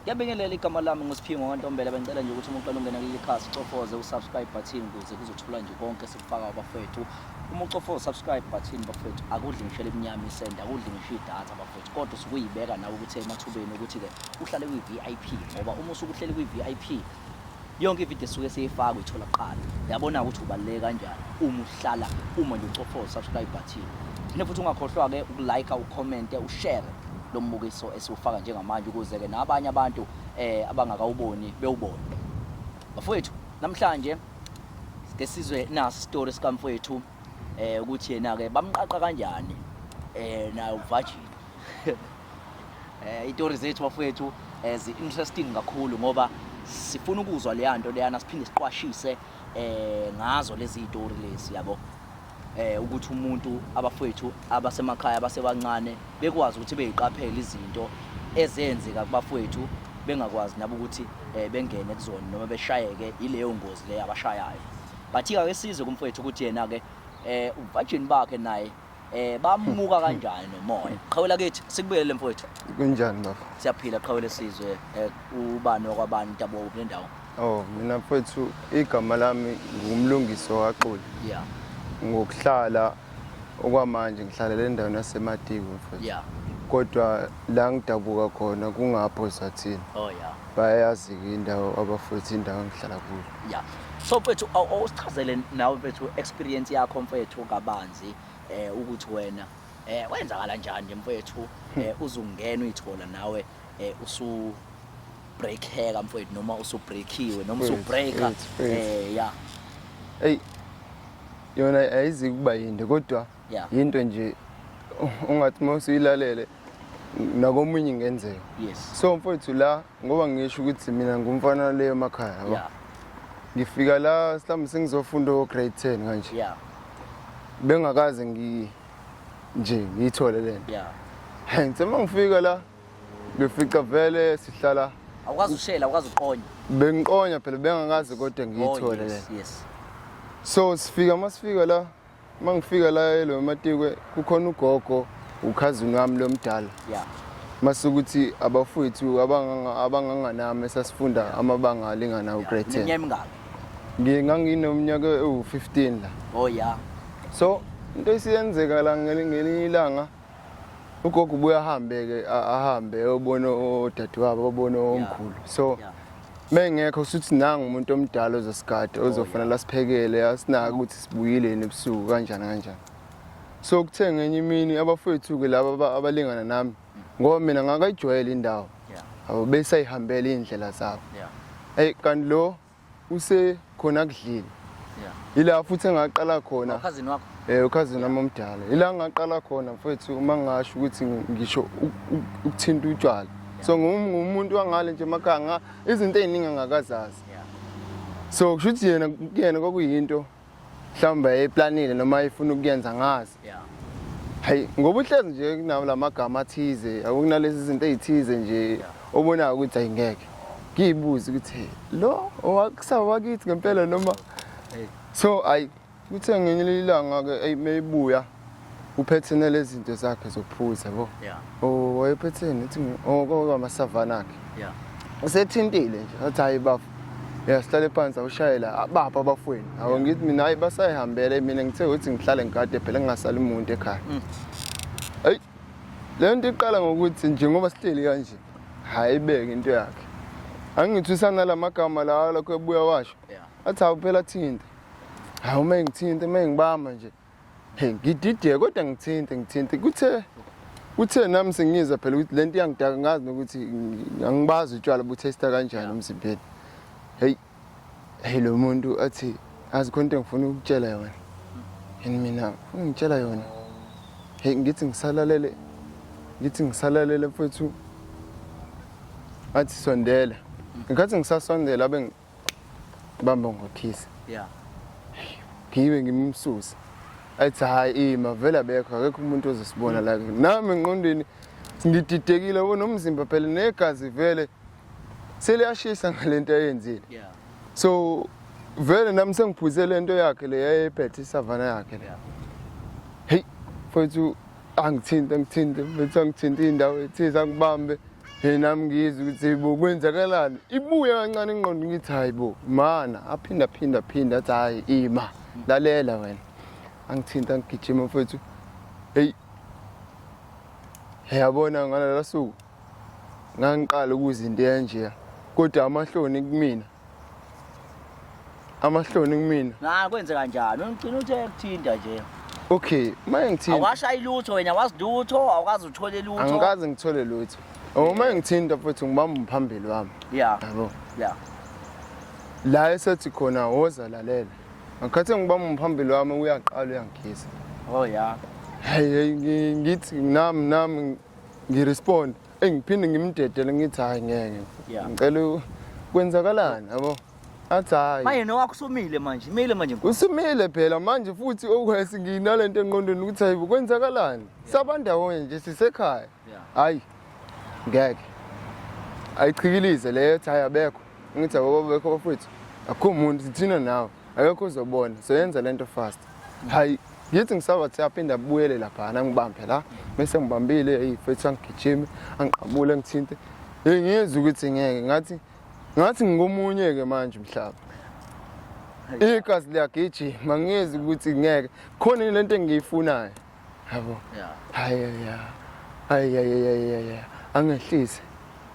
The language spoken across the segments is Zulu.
Ngiyabingelela igama lami nguSiphiwo Ntombela bengicela nje ukuthi umuntu ongena kuleli khasi ucofoze usubscribe button ukuze kuzothola nje konke sikufaka abafethu. Uma ucofoza subscribe button bafethu akudli ngishele iminyama isenda akudli ngisho idatha bafethu kodwa usukuyibeka nawe ukuthi emathubeni ukuthi ke uhlale kwi-VIP ngoba uma usukuhleli kwi-VIP yonke ivideo esuke seyifakwa ithola kuqala. Yabona ukuthi ubaluleke kanjani uma nje ucofoza subscribe button. Futhi ungakhohlwa ke ukulike, ucomment, ushare lo mbukiso esiwufaka njengamanje ukuze ke nabanye abantu abangakawuboni bewubone. Bafowethu namhlanje sike sizwe nasi story sikamfowethu ukuthi yena ke bamqaqa kanjani na uVirgin. Istory zethu bafowethu ezi-interesting kakhulu ngoba sifuna ukuzwa le nto leyana siphinde siqwashise ngazo lezi istory lezi yabo. Ukuthi umuntu abafowethu abasemakhaya abasebancane bekwazi ukuthi beyiqaphela izinto ezenzeka kubafowethu bengakwazi nabo ukuthi bengene kuzona noma beshayeke ileyo ngozi le abashayayo. Bathi ake sizwe kumfowethu ukuthi yena ke uVirgin bakhe naye bamuka kanjani nomoya. Qhawela kithi sikubuyele mfowethu. Kunjani baba? Siyaphila qhawele sizwe ubani okwabantu abo kule ndawo. Oh mina mfowethu igama lami ngumlungisi kaXoli. Yeah. Ngokuhlala okwamanje ngihlala le ndawo naseMatiko mfowethu. Yeah. Kodwa la ngidabuka khona kungapho sathini. Oh yeah. Bayazi indawo abafowethu indawo ngihlala kuyo. Yeah. So mfowethu awusichazele nawe mfowethu experience yakho mfowethu kabanzi ukuthi wena wenza kanjani nje mfowethu uzungena uyithola nawe usu break hair mfowethu noma usu breakiwe noma usu breaker yeah. Hey yona ayizi kuba yinde kodwa into nje ungathi mawusiyilalele nakomunye ingenzeka. Yes. So mfowethu la ngoba ngisho ukuthi mina ngumfana leyo emakhaya yabo. Ngifika la mhlawumbe sengizofunda grade 10 kanje. Yeah. Bengakaze nje ngiyithole lento. Yeah. Ngithe mangifika la ngifica vele sihlala awukazi ushela awukazi uqonya. Bengiqonya phela bengakaze kodwa ngiyithole lento. Yes. So masifika la mangifika la elo Matiko kukhona ugogo ukhazini wami lo mdala. Yeah. Masukuthi abafowethu abanganganami sasifunda amabanga alingana ugrade 10. Nginyama ngalo. Nginginominyaka u15 la. Oh yeah. So into isiyenzeka la ngelinye ilanga ugogo ubuya ahambe ubone odadewabo ubone omkhulu. So mengekho usuthi nanga umuntu omdala ozosigada ozofanele siphekele asinaka ukuthi sibuyile ebusuku kanjani. So kuthe ngenye imini abafowethu ke laba abalingana nami ngoba mina ngakajwayela indawo. Abo besayihambela indlela zabo. Hey kanti lo use khona kudlile. Ila futhi engaqala khona ukhazini wakho. Ukhazini wami omdala. Ila ngaqala khona mfowethu uma ngasho ukuthi ngisho ukuthinta utshwala. So ngumuntu wangale nje emakhaya izinto eziningi angakazazi. So kushuthi yena kwakuyinto mhlawumbe eplanile noma ifuna ukuyenza ngazi. Hayi ngoba uhlezi nje kunawo lamagama athize akunalezi izinto ezithize nje obona ukuthi ayingeke. Ngiyibuza ukuthi lo owakusaba wakithi ngempela noma so kuthe ngenye ilanga ke mayibuya uphethe lezi zinto zakhe zokuphuza yabo. Wayephethe nithi kwamasavana akhe. Usethintile nje athi hayi bafu. Sihlale phansi awushayela bapha abafweni. Awu ngithi mina hayi basayihambele mina ngithe ukuthi ngihlale ngikade phela ngingasali umuntu ekhaya. Hey le nto iqala ngokuthi nje ngoba sihleli kanje hayi beke into yakhe. Angithusa lamagama la lokho ebuya washo. Athi awuphela thinta. Hawu mengithinta mengibamba nje. Hey ngidide kodwa ngithinte kuthe nami sengiza phela ukuthi lento iyangidaka ngazi nokuthi angibazi utshwala buthesta kanjani emzimbeni. Hey lo muntu athi azi konke ngifuna ukutshela yona. Yini mina ufuna ngitshela yona. Hey ngithi ngisalalele mfowethu. Athi sondela. Ngikathi ngisasondela abe bamba ngokhisi. Ngibe ngimsusa. Athi hayi ima vela bekho akekho umuntu ozosibona la. Nami engqondweni ngididekile wona umzimba phela negazi vele seliyashisa ngalento ayenzile. So vele nami sengiphuze lento yakhe le yayephethe isavana yakhe le. Hey mfowethu angithinte bese ngithinta indawo ethize angibambe nami ngizwe ukuthi bo kwenzakalani ibuye kancane ingqondo ngithi hayibo mana aphinda athi hayi ima lalela wena angithinta ngigijima mfethu hey yabona ngalala suku ngangiqala ukuzinto enje kodwa amahloni kumina kwenze kanjani ungcina uthe kuthinta nje okay manje ngithinta awashayi lutho wena wazi lutho awukazi uthole lutho angikaze ngithole lutho uma ngithinta futhi ngibamba umphambili wami yabo la esethi khona woza lalela ngakhathi ngibamba umphambili wami uyaqala uyangikhisa hey ngithi nami ngirespond engiphinde ngimdedele ngithi hayi ngeke ngicela kwenzakalani yabo athi hayi manje nowakusumile manje usumile phela manje futhi okwesi nginalento enqondweni ukuthi hayibo kwenzakalani sabandawonye nje sisekhaya hayi ngeke ayichikilize leyo ethi hayi abekho ngithi abekho bafethu akho umuntu thina nawe akekho uzobona soyenza lento fast hayi ngithi ngisabathi aphinda abuyele lapha ngibambe la bese ngibambile hey mfethu angigijime angiqabule ngithinte hey ngiyezwe ukuthi ngeke ngathi ngomunye ke manje umhlaba igazi liyagijima ngiyezwe ukuthi ngeke khona lento engiyifunayo yabo hayi angehlise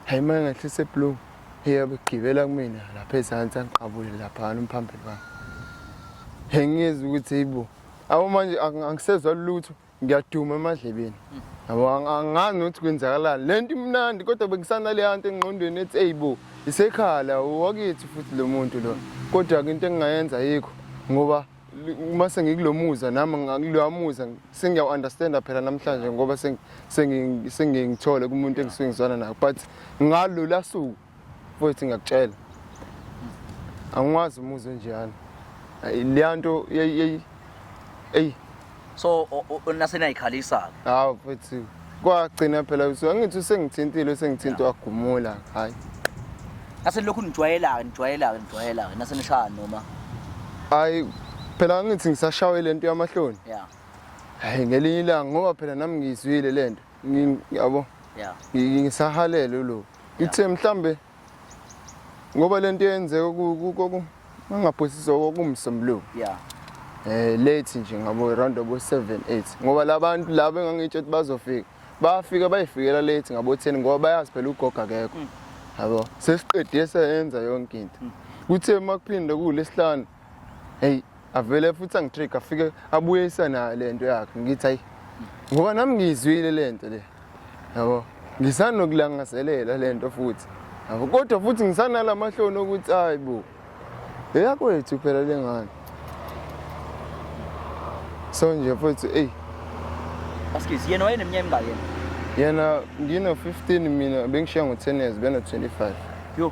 hayi manje ngehlise blue yabegibela kumina lapha ezantsi angiqabule lapha umphambili wami hey ngiyezwe ukuthi yibo awu manje angisezwa lutho ngiyaduma emadlebeni yabo angazi ukuthi kwenzakalani lento imnandi kodwa bengisana le yanto engqondweni ethi eyibo isekhala wakithi futhi lo muntu lo kodwa into engingayenza yikho ngoba uma sengikulomuza nami ngikulomuza sengiya understand phela namhlanje ngoba sengingithole kumuntu engisuke ngizwana naye but ngalula suku futhi ngiyakutshela angikwazi umuzo njani leyanto so nasenayikhalisa hawo futhi kwagcina phela ngithi sengithintile wagumula hayi naselokhu nijwayela nasenishaya noma hayi phela ngithi ngisashawe lento yamahloni hayi ngelinye ilanga ngoba phela nami ngizwile lento yabo ngisahalele lo ngithe mhlambe ngoba lento yenzeka ngaphothisa okumsomlo late nje ngabo around abo 7-8 ngoba labantu laba engangitshe ukuthi bazofika bafika bayifikela late ngabo 10 ngoba bayazi phela ugoga akekho yabo sesiqedile seyenza yonke into kuthe makuphinde kulesihlanu hey avele futhi angitrick afike abuyisa na lento yakhe ngithi hayi ngoba nami ngizwile lento le yabo ngisanokulangazelela lento futhi yabo kodwa futhi ngisanala amahloni ukuthi hayibo eyakwethu phela lengane so nje futhi Askies yena wayeneminyaka emingaki yena ngino 15 mina bengishiya ngo10 years beno 25 yo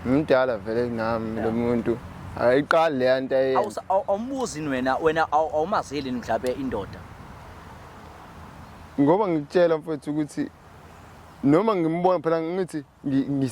mdala vele nami lo muntu ayiqala le yanto ayenza awumbuzi wena awumazeli mhlawumbe indoda ngoba ngikutshela mfethu ukuthi noma ngimbona phela ngithi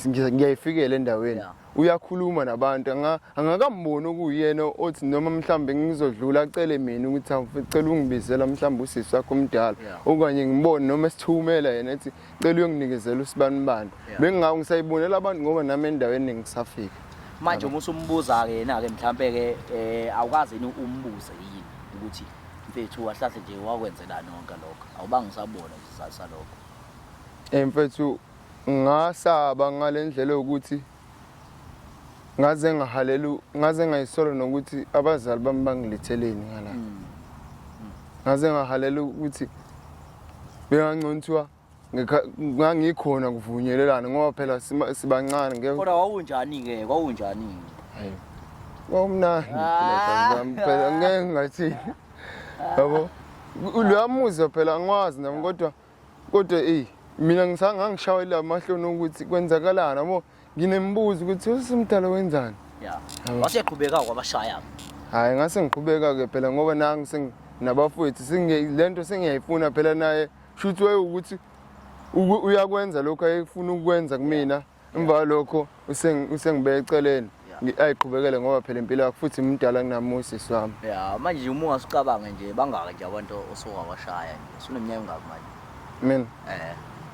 ngiyayifikela endaweni uyakhuluma nabantu angakamboni ukuyena othi noma mhlambe ngizodlula acele mina ukuthi awucela ungibizela mhlambe usisi wakho omdala okanye ngibone noma sithumela yena ethi cela uyonginikezela usibanibani bengingisayibonela abantu ngoba nami endaweni ngisafika manje uma usumbuza ke yena ke mhlambe ke awukazi ni umbuze yini ukuthi mfethu wahlahle nje wakwenzelana nonke lokho awubangisabona isizathu lokho mfethu ngasaba ngalendlela ukuthi ngaze ngayisolo nokuthi abazali bami bangilitheleni ngala ngaze ngahalela ukuthi benganconthiwa ngangikhona kuvunyelelana ngoba phela sibancane ngeke kodwa wawunjani ke hayi wawumnandi phela ngeke ngathi yabo uyamuza phela ngwazi nami kodwa mina ngisangangishawela amahloni ukuthi kwenzakalana yabo nginembuzo ukuthi usimdala wenzani waseqhubeka kwabashaya hayi ngase ngiqhubeka ke phela ngoba nangi nabafowethu lento sengiyayifuna phela naye shuthi waye ukuthi uyakwenza lokho ayefuna ukwenza kumina emva lokho usengibeka eceleni ayiqhubekele ngoba phela impilo yakhe futhi imdala kunami usisi wami manje uma ungasicabange nje bangaka nje abantu osuka washaya nje suneminyaka emingaki manje mina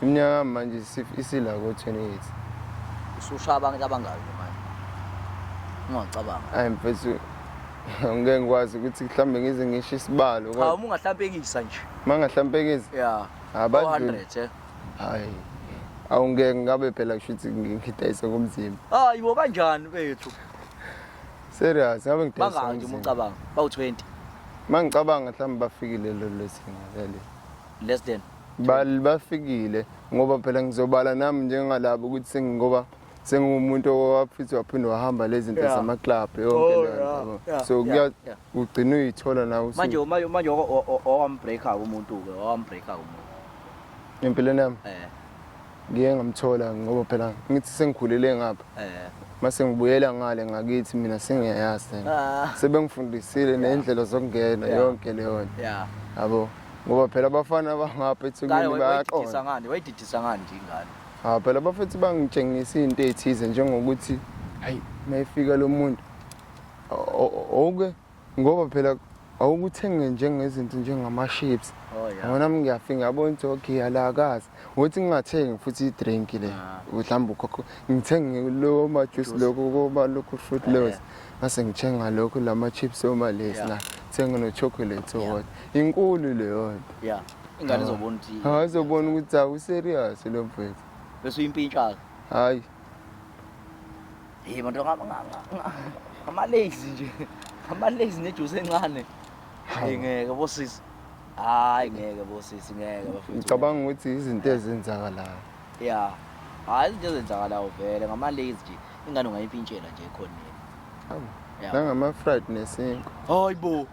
iminyaka manje isila ko-28. Usushaya abantu abangaki manje? Ungacabanga. Hayi mfethu ngeke ngikwazi ukuthi mhlambe ngize ngisho isibalo Cha uma ungahlampekisa nje. mangahlampekezi Yeah. abadluli 400 hayi awungeke ngabe phela kusho ukuthi ngidayisa komzimba hayi bo kanjani bethu? serious ngabe ngidayisa Bangaki komzimba umucabanga? Bawu20 mangicabanga mhlambe bafikile lo lesinga vele less than. bafikile ngoba phela ngizobala nami njengalabo ukuthi sengoba sengumuntu owaphitha waphinde wahamba lezi zinto Yeah. zama club yonke Oh, leyo yeah, nto. yeah, So yeah, kuya ugcina uyithola nawe Manje owambreaka umuntu ke, owambreaka umuntu. empilweni yami ngiye ngamthola ngoba phela ngithi sengikhulele ngapha mase ngibuyela ngale ngakithi mina sengiyayazi sebengifundisile nendlela zokungena yonke leyo nto Yeah. yabo ngoba phela abafana bangapha ethukeni bayaqonda ngani? Wayididisa ngani nje ingane? phela bafethu bangitshengisa into ezithize njengokuthi hayi mayifika lo muntu oke ngoba phela awukuthenge njengezinto njengama-chips Oh yeah. nami ngiyafika ngiyabona ukuthi okay alakazi ukuthi ngingathengi futhi i-drink le mhlawumbe ukhokho ngithenge lo majuice lokho koba lokho fruit lows ngase ngithenga lokho lama-chips omalesi na thenga no-chocolate owodwa inkulu leyo nto Yeah. Ingane izobona ukuthi azobona ukuthi awuserious lo mfethu bese uyimpintshaka. hayi Hey bantu ngama-lazy nje. Ama-lazy nejuice encane. Hayi ngeke bosisi. Hayi ngeke bosisi ngeke bafethu. ngicabanga ukuthi izinto ezenzakalayo Yeah. Hayi izinto ezenzakalayo vele ngama-lazy nje. Ingane ungayimpintshela nje ekhoneni. Yeah. nangama-fried nesinkwa Hayi bo.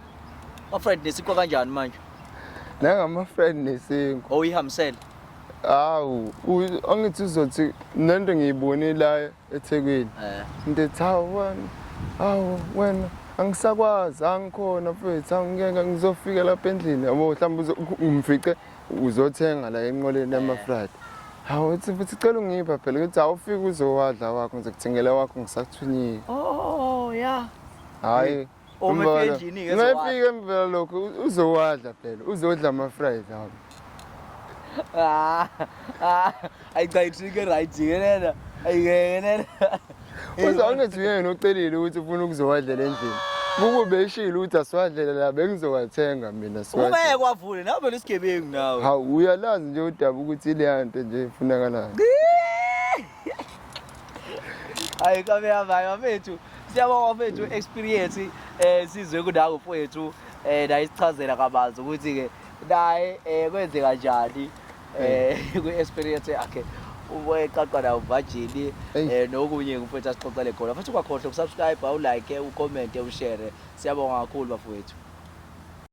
Afraid nesikwa kanjani manje? nangama-fried nesinkwa Uyihambisela. hawu angithi uzothi nento ngiyibone la eThekwini into ethi hawu wena angisakwazi angikhona mfethu angeke ngizofika lapha endlini yabo mhlawumbe umfice uzothenga la enqoleni yama-fried hawu uthi futhi cela ungipha phela ukuthi awufike uzowadla wakho ngizokuthengela wakho ngisakuthunyile Oh yeah. hayi Uma endlini-ke ngayifika emvela lokho uzowadla phela uzodla ama-fried hawo Ayichayithike right ngenena. Ayingenena. uzangithi uyena ocelile ukuthi ufuna ukuzowadlela endlini kube beshilo ukuthi asiwadlela la bengizowathenga mina siwadlela Ube kwavule nawe lesigebengu nawe. hawu uyalazi nje udaba ukuthi ile nto nje ifunakalayo Hayi kabe yavaya mfethu. Siyabonga mfethu experience sizwe kundawo mfethu la isichazela kabanzi ukuthi ke naye kwenze kanjani ku-experience yakhe ubeqaqwa nawo bajini nokunye mfethu asixoxele khona futhi ungakhohlwa ukusubscribe, ulike, ucommente, ushare. Siyabonga kakhulu bafowethu.